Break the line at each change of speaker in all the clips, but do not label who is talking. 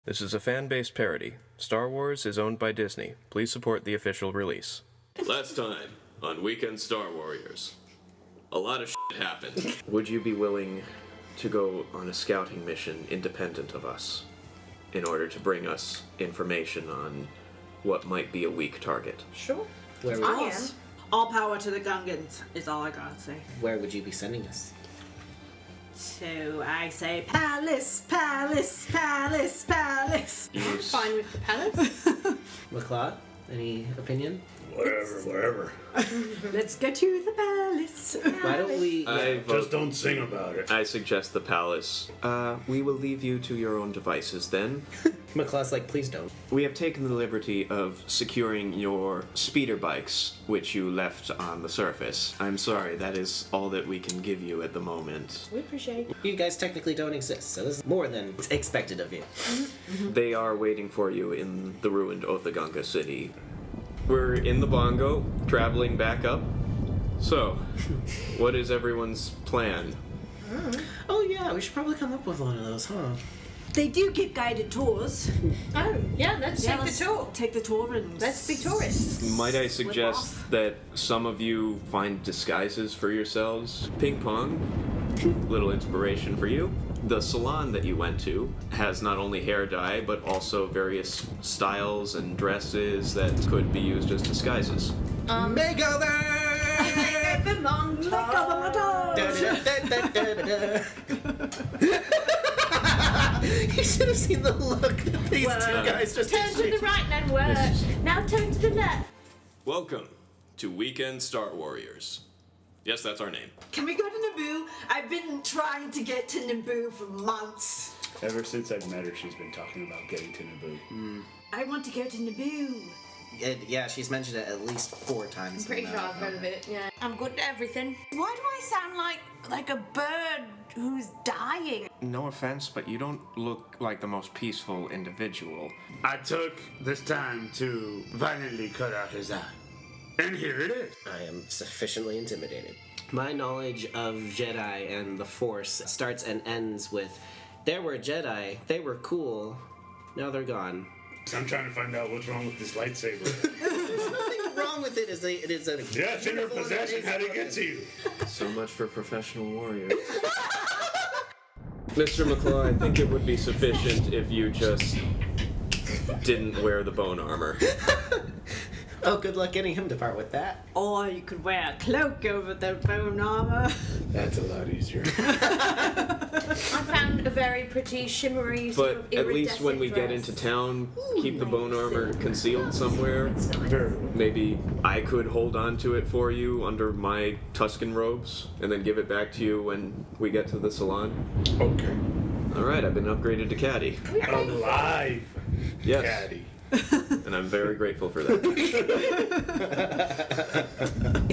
This is a fan-based parody. Star Wars is owned by Disney. Please support the official release.
Last time on Weekend Star Warriors, a lot of shit happened.
Would you be willing to go on a scouting mission independent of us in order to bring us information on what might be a weak target?
Sure.
Where would,
I am. All power to the Gungans is all I gotta say.
where would you be sending us?
So I say palace, palace, palace, palace.
Fine with the palace.
McLeod, any opinion?
Wherever.
Let's go to the palace.
Why don't we...
Just don't sing about it.
I suggest the palace. We will leave you to your own devices then.
McLeod's like, please don't.
We have taken the liberty of securing your speeder bikes, which you left on the surface. I'm sorry, that is all that we can give you at the moment.
We appreciate it.
You guys technically don't exist, so this is more than expected of you.
They are waiting for you in the ruined Othaganga city. We're in the bongo, traveling back up. So, what is everyone's plan?
Oh yeah, we should probably come up with one of those, huh?
They do give guided tours.
Oh, yeah, let's take the tour.
Take the tour and
Let's be tourists.
Might I
off.
suggest that some of you find disguises for yourselves? Ping pong, little inspiration for you. The salon that you went to has not only hair dye, but also various styles and dresses that could be used as disguises.
Makeover!
Makeover
You should have seen the look that these two guys just
Turn to the right, then work. Now turn to the left.
Welcome to Weekend Star Warriors. Yes, that's our name.
Can we go to Naboo? I've been trying to get to Naboo for months.
Ever since I've met her, she's been talking about getting to Naboo.
I want to go to Naboo.
Yeah, she's mentioned it at least 4 times.
I'm pretty sure I've heard of it, yeah. I'm good at everything.
Why do I sound like a bird who's dying?
No offense, but you don't look like the most peaceful individual.
I took this time to violently cut out his eye. And here it is.
I am sufficiently intimidated. My knowledge of Jedi and the Force starts and ends with, there were Jedi, they were cool, now they're gone.
I'm trying to find out what's wrong with this lightsaber.
There's nothing wrong with it. It is a
Yeah, it's in your possession. How'd it get to you?
So much for professional warriors. Mr. McClaw, I think it would be sufficient if you just didn't wear the bone armor.
Oh, good luck getting him to part with that.
Or you could wear a cloak over the bone armor.
That's a lot easier.
I found a very pretty shimmery sort
But
of
at least when we
iridescent
get into
dress.
town, keep the bone armor concealed somewhere.
Very well.
Maybe I could hold on to it for you under my Tuscan robes, and then give it back to you when we get to the salon.
Okay.
Alright, I've been upgraded to caddy.
Alive.
Yes,
Caddy.
and I'm very grateful for that.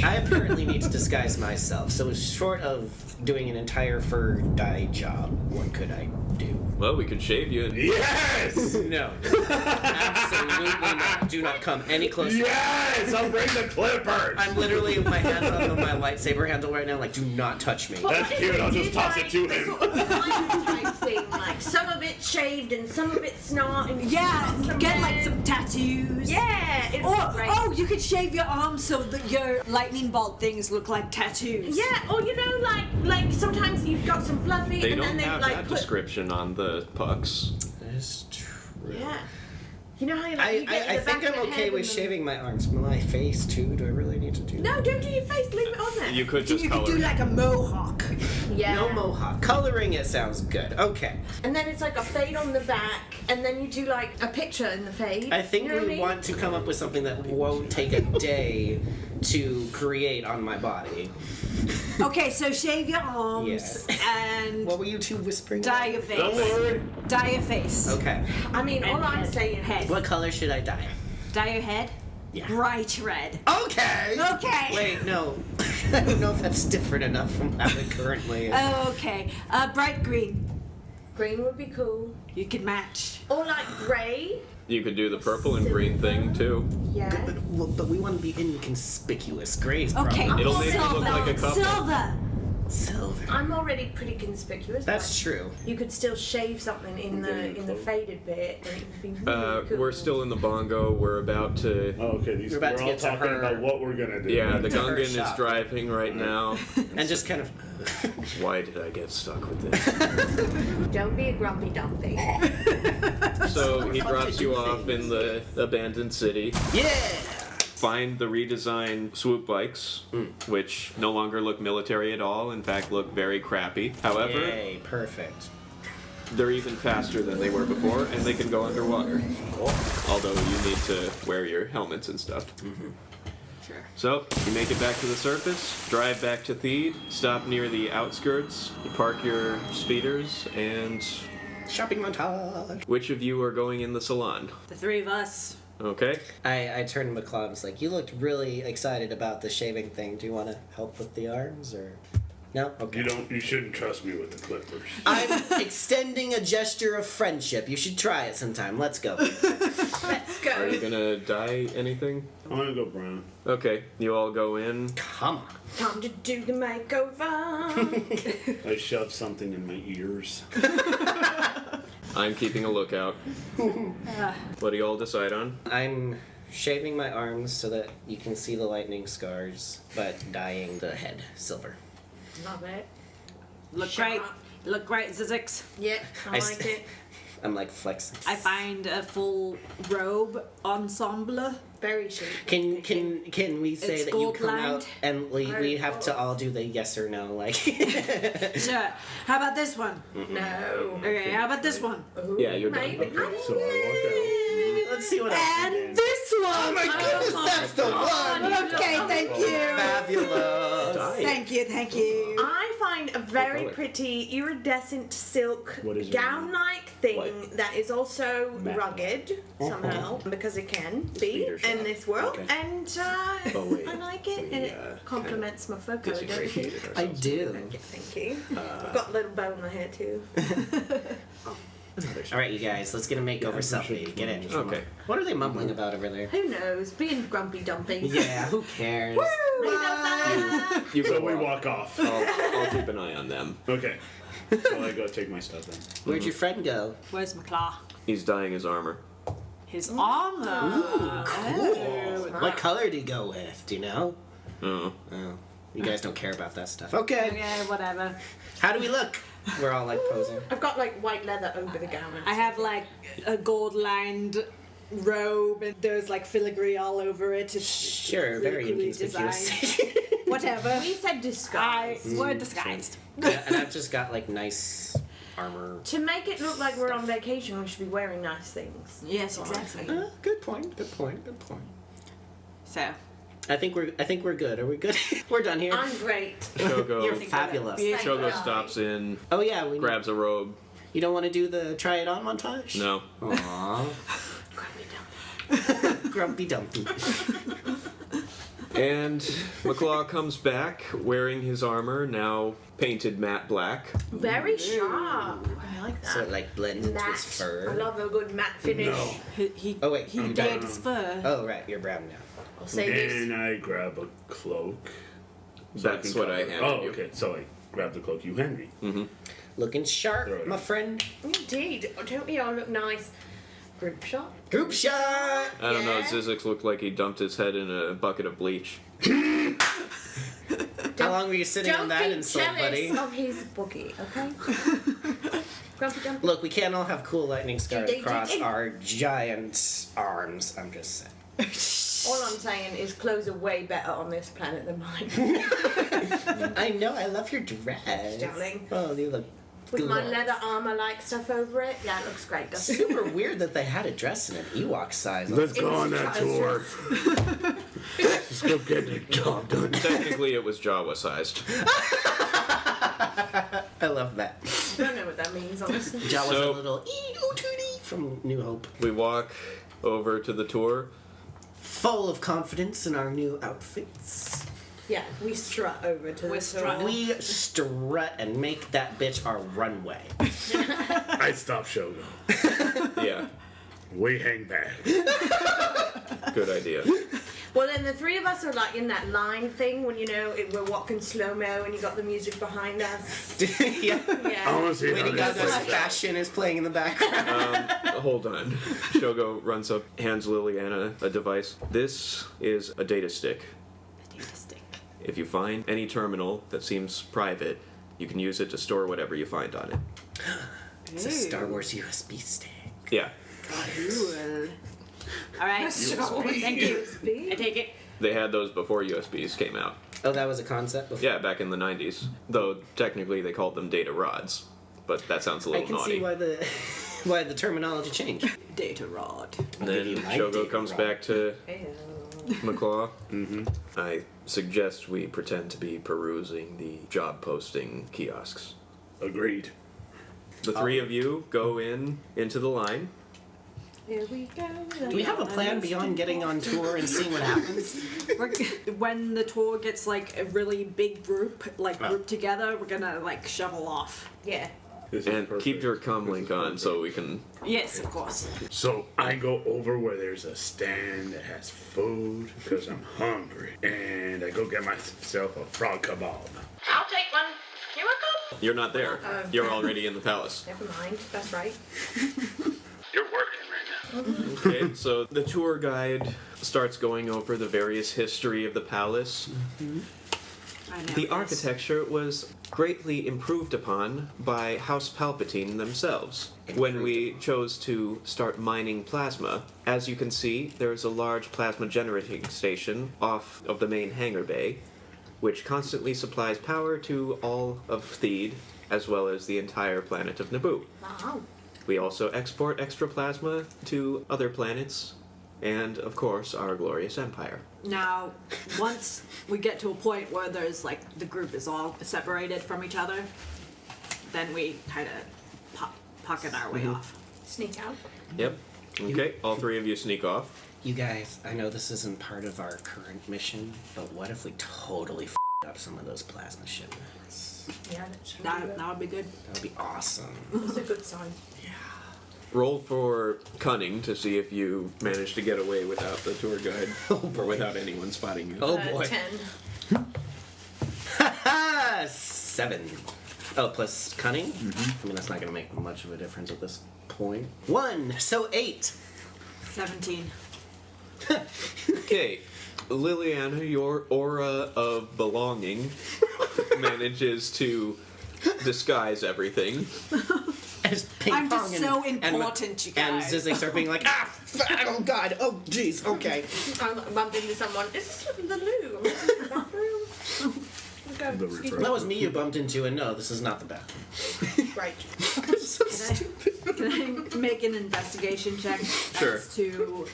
I apparently need to disguise myself, so short of doing an entire fur dye job, what could I do?
Well, we could shave you.
Yes!
No. Absolutely not. Do not come any closer.
Yes! I'll bring the clippers!
I'm literally with my hand on my lightsaber handle right now, like, do not touch me.
That's cute, I'll just toss it to him.
Sort of type thing, like some of it shaved and some of it's not. And
Yeah,
some
get
hair.
like some tattoos.
Yeah, it's
Or,
great.
oh, you could shave your arms so that your lightning bolt things look like tattoos.
Yeah, or you know, like sometimes you've got some fluffy,
They
and
don't
then they
have
like
that
put.
description on the pucks.
That is true.
Yeah, you know how you like. You get
I
the back
think
of
I'm
your
okay
head
with
and then-
shaving my arms. My face, too? Do I really need to do that?
No, don't do your face. Leave it on there.
You could just
You could
color
do
it.
like a mohawk.
Yeah.
No mohawk. Coloring it sounds good. Okay.
And then it's like a fade on the back, and then you do like a picture in the fade.
I think
you know what I
we
mean?
want to come up with something that won't take a day to create on my body.
Okay, so shave your arms
Yes.
and
What were you two whispering
dye
about?
your face.
Don't worry.
Dye your face.
Okay.
I mean, all
And
I'm
head.
saying
Head.
What color should I dye?
Dye your head.
Yeah.
Bright red.
Okay!
Okay.
Wait, no. I don't know if that's different enough from how it currently is.
Okay. Bright green.
green would be cool.
You can match.
Or like grey.
You could do the purple and green thing too.
Yeah.
But we want to be inconspicuous. Gray is
Okay.
It'll
make
make
it
it look like a couple.
Silver.
Silver.
I'm already pretty conspicuous.
That's
but
true.
You could still shave something in the faded bit, and it would be really cool.
We're still in the bongo. We're about to.
Oh, okay.
We're about
We're
to
all
get to
talking
her.
about what we're gonna do.
Yeah, the
To her
Gungan is
shop.
driving right now.
And just kind of.
Why did I get stuck with this?
Don't be a grumpy dumpy.
So he
Fun
drops
to
you
do
off
things.
in the abandoned city.
Yeah!
Find the redesigned swoop bikes, which no longer look military at all. In fact, look very crappy. However,
Yay, perfect.
they're even faster than they were before, and they can go underwater. Although you need to wear your helmets and stuff.
Sure.
So, you make it back to the surface, drive back to Theed, stop near the outskirts, you park your speeders, and
Shopping montage.
which of you are going in the salon?
The three of us.
Okay.
I turned to McCloud and was like, you looked really excited about the shaving thing. Do you want to help with the arms, or... No? Okay.
You shouldn't trust me with the clippers.
I'm extending a gesture of friendship. You should try it sometime. Let's go.
Let's go.
Are you gonna dye anything?
I'm gonna go brown.
Okay, you all go in.
Come on.
Time to do the makeover.
I shoved something in my ears.
I'm keeping a lookout. What do you all decide on?
I'm shaving my arms so that you can see the lightning scars, but dyeing the head silver.
Love it.
Look
Shut
great.
up.
Look great, Zizix.
Yeah, I
I
like it.
I'm like flexing.
I find a full robe ensemble.
Very chic.
Can we say
It's
that you
gold
come
lined.
out and we
Very
have to
cool.
all do the yes or no, like.
Sure. How about this one?
No.
Okay, how about this one?
Yeah, you're done.
Maybe.
Okay, so I
Let's see what else.
And this one!
Oh my goodness, that's the one!
Okay, thank you.
Fabulous.
Thank you, thank you.
I find a very
color?
pretty iridescent silk
What is your
gown-like thing
White.
that is also
Matte.
rugged somehow because it can be
Speeder shot.
in this world,
Okay.
and
Oh, wait.
I like it, and
We,
it complements my fur color. Don't you?
Disagreed
I do.
Thank you. I've got a little bow in my hair too.
All right, you guys, let's get a makeover selfie. Get in.
Okay.
What are they mumbling about over there?
Who knows? Being grumpy dumpy.
Yeah, who cares?
You
So
go
we
off.
walk off.
I'll keep an eye on them.
Okay. So I go take my stuff then.
Where'd your friend go?
Where's McClaw?
He's dyeing his armor.
His armor.
Cool. What color did he go with? Do you know?
Oh.
Oh, you guys don't care about that stuff. Okay.
Okay, whatever.
How do we look? We're all like posing.
I've got like white leather over the gown.
I have like a gold lined robe and there's like filigree all over it. It's
Sure,
really
very
coolly
inconspicuous.
designed. Whatever.
We said disguise.
We're disguised.
Yeah, and I've just got like nice armor.
To make it look like we're on vacation, we should be wearing nice things.
Yes,
That's what I'm
exactly.
saying.
Good point. Good point. Good point.
So,
I think we're good. Are we good? We're done here.
I'm great.
Shogo.
You're fabulous.
Yeah.
Shogo stops in,
Oh yeah, we
grabs a robe.
You don't want to do the try it on montage?
No.
Aww. Grumpy dumpy.
And McClaw comes back wearing his armor, now painted matte black.
Very sharp. I like that.
So it like blends into his
Matte.
fur.
I love a good matte finish.
No.
he
Oh, wait,
he
I'm
dyed
done.
his fur.
Oh right, you're brown now.
I'll say this.
And I grab a cloak. So
That's
can
what I
cover-
handed
Oh,
you.
okay. So I grab the cloak you hand me.
Looking sharp,
Right.
my friend.
Indeed. Don't we all look nice? Group shot.
Group shot.
I don't know,
Yeah.
Zizix looked like he dumped his head in a bucket of bleach.
How long were you sitting on
Don't
that
be
insult,
jealous
buddy?
of his boogie, okay? Grumpy dumpy.
Look, we can't all have cool lightning scars
Ding, ding,
across
ding.
our giant arms. I'm just saying.
All I'm saying is clothes are way better on this planet than mine.
I know. I love your dress,
Darling.
Oh, you look.
With my
glorious.
leather armor-like stuff over it. Yeah, it looks great, doesn't it?
Super weird that they had a dress in an Ewok size.
Let's
It
go
was
on that
trousers.
tour. Let's go get the job done.
Technically, it was Jawa sized.
I love that.
I don't know what that means, honestly.
Jawa's
So-
a little ee-oo-tootie from New Hope.
We walk over to the tour.
Full of confidence in our new outfits.
Yeah, we strut over to
We
the
strut.
tour.
We strut and make that bitch our runway.
I stop Shogo.
Yeah,
We hang back.
good idea.
Well, then the three of us are like in that line thing when we're walking slow mo and you got the music behind us.
Yeah.
I
Yeah.
want to see
Lady
how
Gaga's
this
fashion is playing in the background.
Hold on. Shogo runs up, hands Liliana a device. This is a data stick. If you find any terminal that seems private, you can use it to store whatever you find on it.
It's a Star Wars USB stick.
Yeah.
Cool. All right. Thank you. I take it.
They had those before USBs came out.
Oh, that was a concept before?
Yeah, back in the 90s. Though technically they called them data rods. But that sounds a
I
little
can
naughty.
see why the why the terminology changed.
Data rod.
And
I'll
then
give you my
Shogo
data
comes
rod.
back to
Ew.
McClaw. I suggest we pretend to be perusing the job posting kiosks.
Agreed.
The three of you go into the line.
Here we go.
Do we have a plan beyond getting on tour and seeing what happens?
When the tour gets like a really big group, grouped together, we're gonna like shovel off.
Yeah.
This is
And
perfect.
keep your comm link on
Perfect.
so we can...
Yes, of course.
So I go over where there's a stand that has food because I'm hungry, and I go get myself a frog kebab.
I'll take one. Here I come.
You're not there.
Oh.
You're already in the palace.
Never mind. That's right.
You're working right now.
Okay, so the tour guide starts going over the various history of the palace.
I know,
The
yes.
architecture was greatly improved upon by House Palpatine themselves. When we chose to start mining plasma, as you can see, there is a large plasma generating station off of the main hangar bay, which constantly supplies power to all of Theed, as well as the entire planet of Naboo.
Wow.
We also export extra plasma to other planets, and of course, our glorious empire.
Now, once we get to a point where there's like the group is all separated from each other, then we kind of pocket our way off.
Sneak out.
Yep. Okay, all three of you sneak off.
You guys, I know this isn't part of our current mission, but what if we totally up some of those plasma shipments?
Yeah, that's true.
That would be good.
That would be awesome.
That's a good sign.
Roll for cunning to see if you manage to get away without the tour guide or without anyone spotting you.
Oh boy.
10.
Haha! 7. Oh, plus cunning? I mean, that's not going to make much of a difference at this point. 1, so 8.
17.
Okay, Liliana, your aura of belonging manages to disguise everything.
As ping
I'm
pong
just
and,
so
and-
important, you
And
guys.
Zizzy start being like, oh god, oh jeez, okay.
I bumped into someone. Is this the loo? The bathroom? Okay,
The
excuse me.
That was me you bumped into, and no, this is not the bathroom.
Right.
So stupid.
Can I make an investigation check
Sure.
as to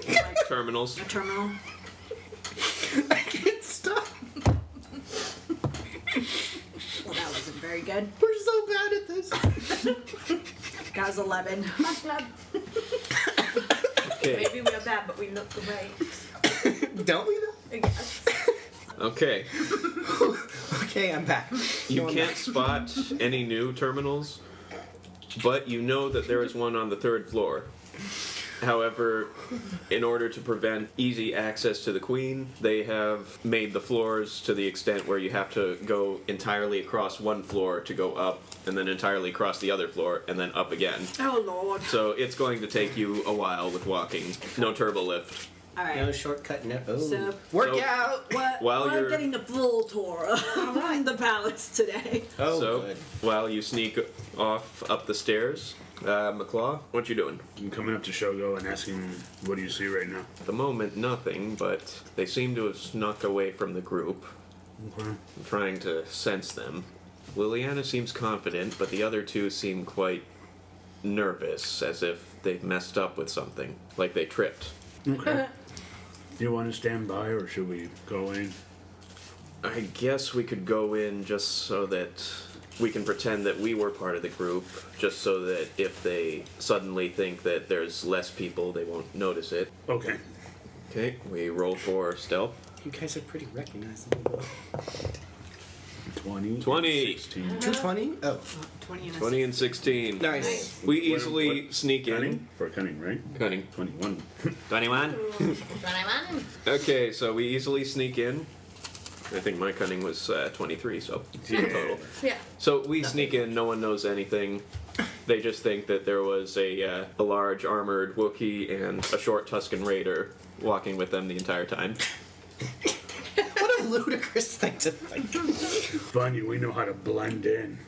like,
Terminals.
a terminal?
I can't stop.
Well, that wasn't very good.
We're so bad at this.
That was 11.
I'm glad.
Okay.
Maybe we're bad, but we look great.
Don't we though?
Yes.
Okay.
Okay, I'm back.
You
Going
can't
back.
spot any new terminals, but you know that there is one on the 3rd floor. However, in order to prevent easy access to the Queen, they have made the floors to the extent where you have to go entirely across one floor to go up, and then entirely across the other floor, and then up again.
Oh, Lord.
So it's going to take you a while with walking. No turbo lift.
All right.
No shortcut, no. Oh.
So-
Workout!
While
We're
you're-
getting the full tour of the palace today.
Oh,
so
good.
while you sneak off up the stairs, McClaw, what you doing?
I'm coming up to Shogo and asking, what do you see right now?
At the moment, nothing, but they seem to have snuck away from the group.
Okay.
I'm trying to sense them. Liliana seems confident, but the other two seem quite nervous, as if they've messed up with something, like they tripped.
Okay. Do you want to stand by, or should we go in?
I guess we could go in just so that we can pretend that we were part of the group, just so that if they suddenly think that there's less people, they won't notice it.
Okay.
Okay, we roll for stealth.
You guys are pretty recognizable.
20.
20.
16.
220? Oh,
20 and a
20 and 16.
nice.
We easily sneak in.
Cunning? For cunning, right?
Cunning.
21.
21. Okay, so we easily sneak in. I think my cunning was 23, so total.
Yeah.
So we sneak in, no one knows anything. They just think that there was a large armored Wookiee and a short Tusken Raider walking with them the entire time.
What a ludicrous thing to think.
Funny, we know how to blend in.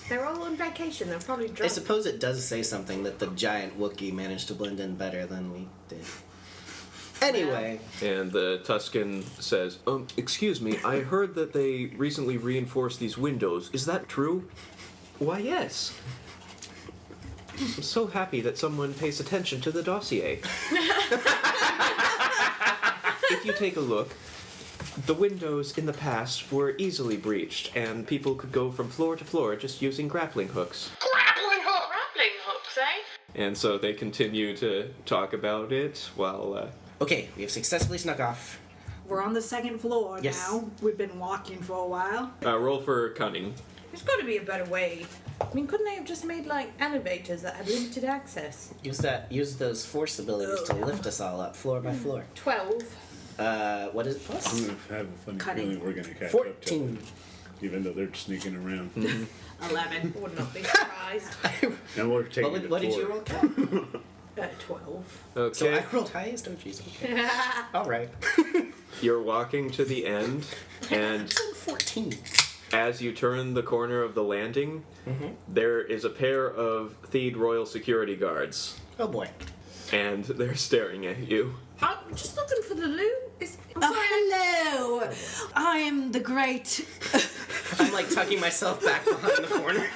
They're all on vacation. They're probably
I
drunk.
suppose it does say something that the giant Wookiee managed to blend in better than we did. Anyway,
And the Tusken says, excuse me, I heard that they recently reinforced these windows. Is that true? Why, yes. I'm so happy that someone pays attention to the dossier. If you take a look, the windows in the past were easily breached, and people could go from floor to floor just using grappling hooks.
Grappling hooks, eh?
And so they continue to talk about it while,
okay, we have successfully snuck off.
We're on the second floor
Yes.
now. We've been walking for a while.
roll for cunning.
There's got to be a better way. I mean, couldn't they have just made like elevators that had limited access?
Use those force abilities to lift us all up floor by floor.
12.
What is it
I'm
plus?
gonna have a funny
Cunning.
feeling we're gonna catch up to
14.
them, even though they're sneaking around.
11.
Would not be surprised.
And we're taking
What did you roll, Kat?
12.
Okay.
So I rolled highest? Oh, jeez. Okay. All right.
You're walking to the end, and
14.
as you turn the corner of the landing, there is a pair of Theed Royal Security Guards,
Oh, boy.
and they're staring at you.
I'm just looking for the loot.
Oh, hello! I am the great.
I'm like tucking myself back behind the corner.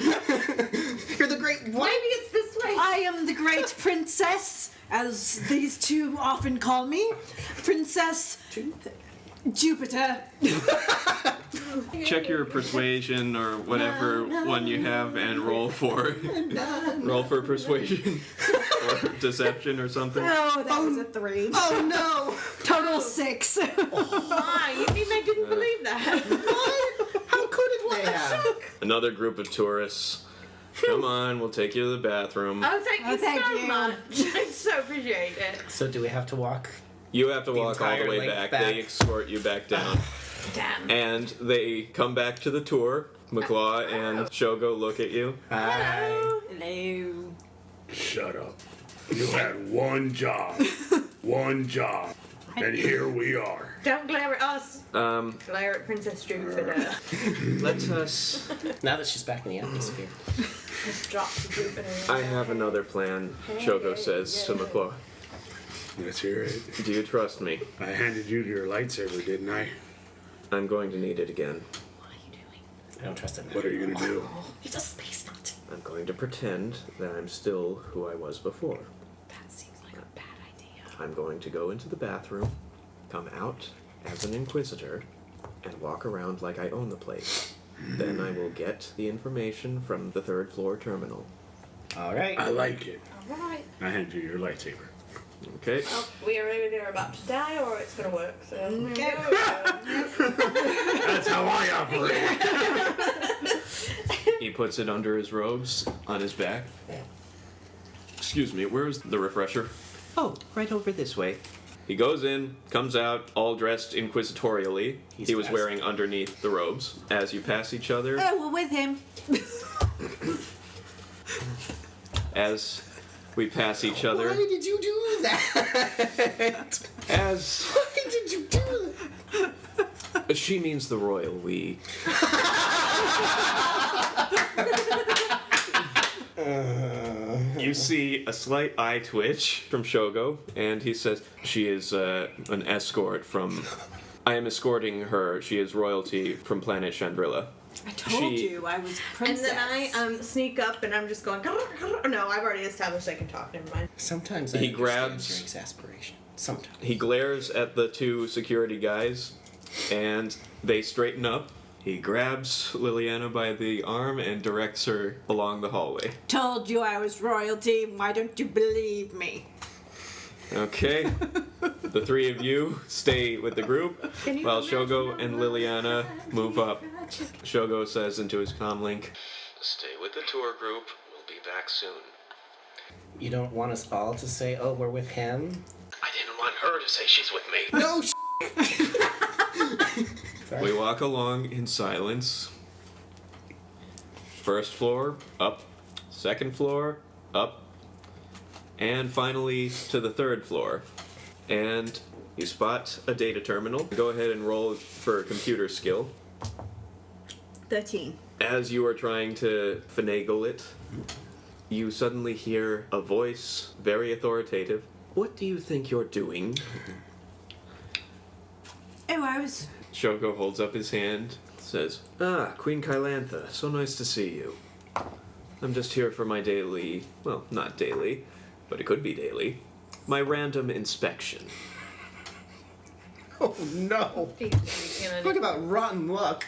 You're the great what?
Maybe it's this way.
I am the great princess, as these two often call me. Princess Jupiter.
Check your persuasion or whatever one you have and roll for persuasion or deception or something.
Oh, that was a 3.
Oh, no.
Total 6.
Why? You mean they didn't believe that?
How could it they have?
Another group of tourists. Come on, we'll take you to the bathroom.
Oh, thank you
thank
so
you.
much. I so appreciate it.
So do we have to walk?
You have to walk all the
entire
way
length
back.
back.
They escort you back down.
Damn.
And they come back to the tour. McClaw and Shogo look at you.
Hi.
Hello.
Shut up. You had one job. One job. And here we are.
Don't glare at us. Glare at Princess Jupiter.
Let us.
Now that she's back in the atmosphere.
Just drop the Jupiter.
I have another plan, Shogo says to McClaw.
Let's hear it.
Do you trust me?
I handed you your lightsaber, didn't I?
I'm going to need it again.
What are you doing?
I don't trust him.
What are you gonna do?
He's a space nut.
I'm going to pretend that I'm still who I was before.
That seems like a bad idea.
I'm going to go into the bathroom, come out as an inquisitor, and walk around like I own the place. Then I will get the information from the third floor terminal.
All right.
I like it.
Alright.
I hand you your lightsaber.
Okay?
Well, we are either about to die or it's gonna work, so.
That's how I operate.
He puts it under his robes on his back. Excuse me, where's the refresher? Oh, right over this way. He goes in, comes out, all dressed inquisitorially.
He's
He was
fast.
wearing underneath the robes. As you pass each other,
Oh, we're with him.
as we pass each other,
Why did you do that?
as
Why did you do that?
she means the royal we. You see a slight eye twitch from Shogo, and he says, she is an escort from... I am escorting her. She is royalty from planet Chandrilla.
I told
She-
you I was
And
princess.
then I sneak up and I'm just going. No, I've already established I can talk. Never mind.
Sometimes I
He
understand
grabs-
your exasperation. Sometimes.
He glares at the two security guys, and they straighten up. He grabs Liliana by the arm and directs her along the hallway.
Told you I was royalty. Why don't you believe me?
Okay. The three of you stay with the group while Shogo and Liliana move up. Shogo says into his comlink, "Stay with the tour group. We'll be back soon."
You don't want us all to say, oh, we're with him?
I didn't want her to say she's with me.
No,
We walk along in silence. First floor, up. Second floor, up. And finally to the third floor. And you spot a data terminal. Go ahead and roll for computer skill.
13.
As you are trying to finagle it, you suddenly hear a voice, very authoritative. "What do you think you're doing?"
Oh, I was.
Shogo holds up his hand, says, "Ah, Queen Kylantha, so nice to see you. I'm just here for my daily, well, not daily, but it could be daily, my random inspection."
Oh, no. Talk about rotten luck.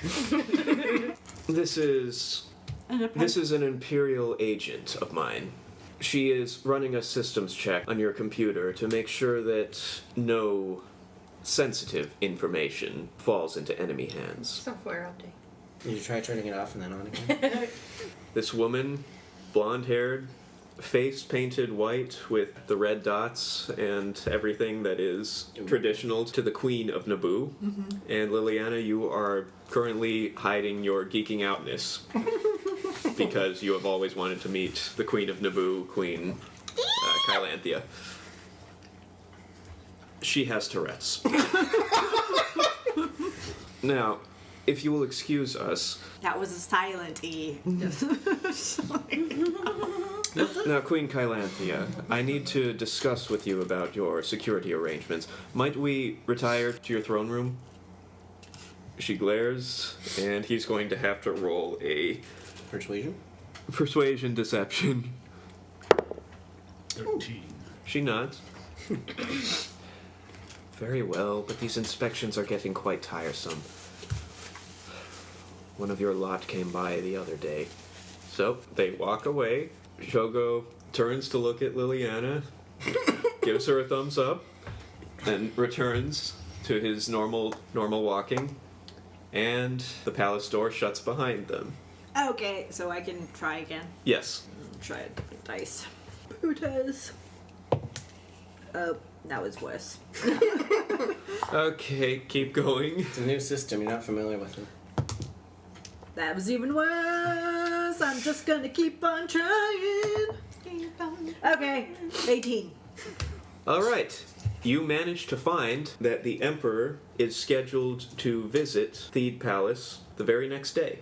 This is an Imperial agent of mine. She is running a systems check on your computer to make sure that no sensitive information falls into enemy hands.
Software update.
Did you try turning it off and then on again?
This woman, blonde-haired, face painted white with the red dots and everything that is traditional to the Queen of Naboo. And Liliana, you are currently hiding your geeking outness because you have always wanted to meet the Queen of Naboo, Queen Kylanthia. She has Tourette's. Now, if you will excuse us.
That was a silent E.
Now, Queen Kylanthia, I need to discuss with you about your security arrangements. Might we retire to your throne room? She glares, and he's going to have to roll a persuasion deception.
13.
She nods. Very well, but these inspections are getting quite tiresome. One of your lot came by the other day. So, they walk away. Shogo turns to look at Liliana, gives her a thumbs up, and returns to his normal walking, and the palace door shuts behind them.
Okay, so I can try again.
Yes.
Try a different dice. Pooters. Oh, that was worse.
Okay, keep going.
It's a new system. You're not familiar with it.
That was even worse. I'm just gonna keep on trying. Okay, 18.
All right. You managed to find that the Emperor is scheduled to visit Theed Palace the very next day.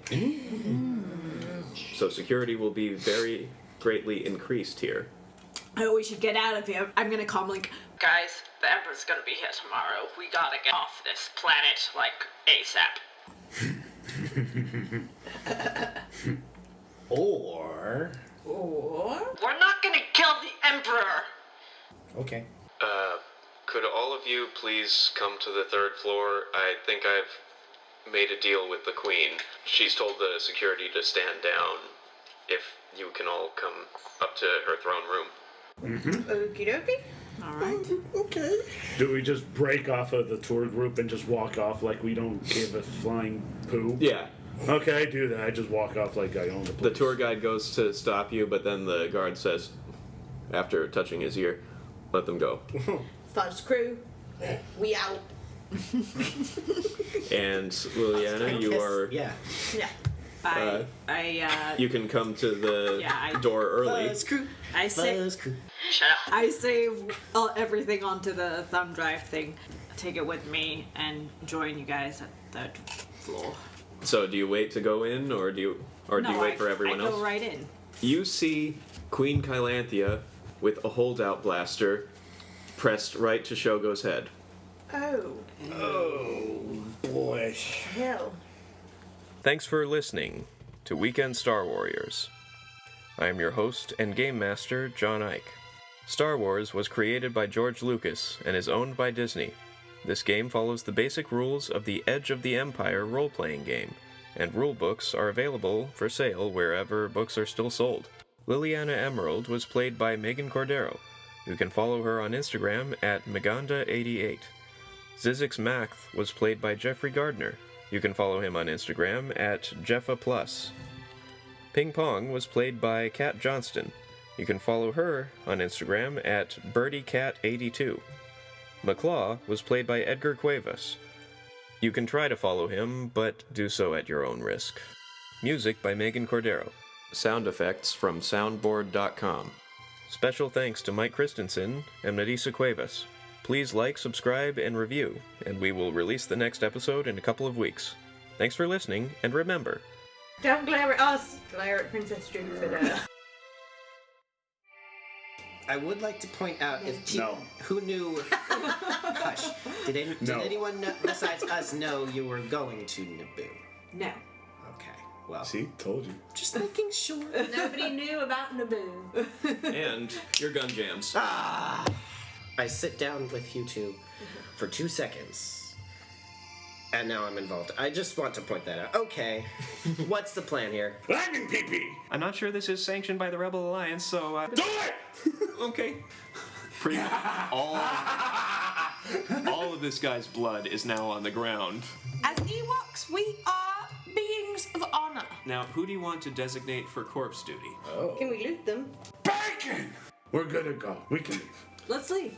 So security will be very greatly increased here.
Oh, we should get out of here. I'm gonna call Link.
Guys, the Emperor's gonna be here tomorrow. We gotta get off this planet, like, ASAP.
Or...
We're not gonna kill the Emperor!
Okay.
Could all of you please come to the third floor? I think I've made a deal with the Queen. She's told the security to stand down if you can all come up to her throne room.
Okie dokie.
Alright.
Okay.
Do we just break off of the tour group and just walk off like we don't give a flying poo?
Yeah.
Okay, I do that. I just walk off like I own the place.
The tour guide goes to stop you, but then the guard says, after touching his ear, let them go.
Fuzz crew. We out.
And Liliana, you are...
Yeah.
Yeah.
You can come to the
Yeah,
door early.
Buzz crew.
I say
Buzz crew.
Shut up.
I save everything onto the thumb drive thing, take it with me, and join you guys at the floor.
So do you wait to go in, or do you wait for everyone
I
else?
go right in.
You see Queen Kylanthia with a holdout blaster pressed right to Shogo's head.
Oh.
Boy.
Hell.
Thanks for listening to Weekend Star Warriors. I am your host and game master, John Ike. Star Wars was created by George Lucas and is owned by Disney. This game follows the basic rules of the Edge of the Empire role-playing game, and rulebooks are available for sale wherever books are still sold. Liliana Emerald was played by Megan Cordero. You can follow her on Instagram at Maganda88. Zizix Math was played by Jeffrey Gardner. You can follow him on Instagram at JeffaPlus. Ping Pong was played by Kat Johnston. You can follow her on Instagram at BirdieCat82. McClaw was played by Edgar Cuevas. You can try to follow him, but do so at your own risk. Music by Megan Cordero. Sound effects from soundboard.com. Special thanks to Mike Christensen and Melissa Cuevas. Please like, subscribe, and review, and we will release the next episode in a couple of weeks. Thanks for listening, and remember...
Don't glare at us, glare at Princess Jupiter.
I would like to point out if
No.
who knew. Hush. Did
No.
anyone besides us know you were going to Naboo?
No.
Okay. Well,
See, told you.
just making sure.
Nobody knew about Naboo.
And your gun jams.
I sit down with you two for 2 seconds, and now I'm involved. I just want to point that out. Okay, what's the plan here?
Lightning pee-pee!
I'm not sure this is sanctioned by the Rebel Alliance, so,
Do it!
okay. Pretty much all of this guy's blood is now on the ground.
As Ewoks, we are beings of honor.
Now, who do you want to designate for corpse duty?
Can we loot them?
Bacon! We're good to go. We can leave.
Let's leave.